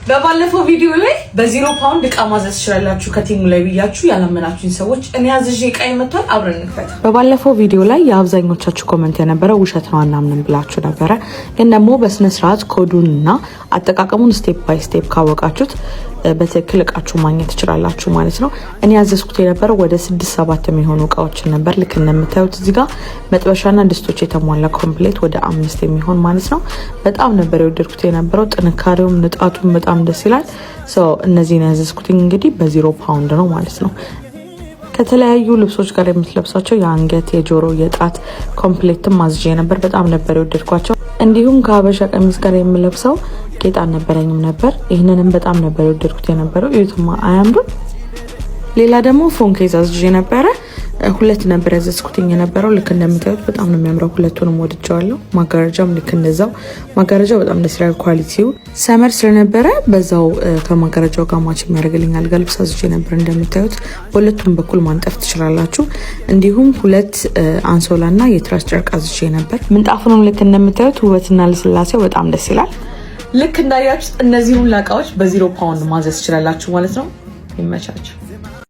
በባለፈው ቪዲዮ ላይ በ0 ፓውንድ እቃ ማዘዝ ትችላላችሁ ከቲሙ ላይ ብያችሁ ያላመናችሁኝ ሰዎች እኔ አዝዤ እቃ ይመጣል አብረን እንክፈት። በባለፈው ቪዲዮ ላይ የአብዛኞቻችሁ ኮሜንት የነበረው ውሸት ነው አናምንም ብላችሁ ነበረ። ግን ደግሞ በስነ ስርዓት ኮዱንና አጠቃቀሙን ስቴፕ ባይ ስቴፕ ካወቃችሁት በትክክል እቃችሁ ማግኘት ትችላላችሁ ማለት ነው። እኔ ያዘዝኩት የነበረው ወደ 6-7 የሚሆኑ እቃዎችን ነበር። ልክ እንደምታዩት እዚህ ጋር መጥበሻና ድስቶች የተሟላ ኮምፕሌት ወደ 5 የሚሆን ማለት ነው። በጣም ነበር የወደድኩት የነበረው። ጥንካሬውም ንጣቱም በጣም ደስ ይላል። እነዚህን ያዘዝኩት እንግዲህ በ0 ፓውንድ ነው ማለት ነው። ከተለያዩ ልብሶች ጋር የምትለብሳቸው የአንገት፣ የጆሮ፣ የጣት ኮምፕሌትም ማዝጄ ነበር። በጣም ነበር የወደድኳቸው። እንዲሁም ከሀበሻ ቀሚስ ጋር የምለብሰው ጌጥ አልነበረኝም ነበር። ይህንንም በጣም ነበር የወደድኩት የነበረው። እዩትማ አያምሩም? ሌላ ደግሞ ፎን ኬዝ አዝዤ ነበረ። 2 ነበር ያዘዝኩትኝ የነበረው። ልክ እንደምታዩት በጣም ነው የሚያምረው። ሁለቱንም ወድጀዋለሁ። ማጋረጃም ልክ እንደዛው። ማጋረጃው በጣም ደስ ይላል። ኳሊቲው ሰመር ስለነበረ በዛው ከማጋረጃው ጋር ማች የሚያደርግልኝ አልጋ ልብስ አዝዤ ነበር። እንደምታዩት በሁለቱም በኩል ማንጠፍ ትችላላችሁ። እንዲሁም 2 አንሶላና የትራስ ጨርቅ አዝዤ ነበር። ምንጣፉንም ልክ እንደምታዩት ውበትና ለስላሴው በጣም ደስ ይላል። ልክ እንዳያችሁት እነዚህ ሁሉ እቃዎች በ0 ፓውንድ ማዘዝ ትችላላችሁ ማለት ነው። ይመቻችሁ።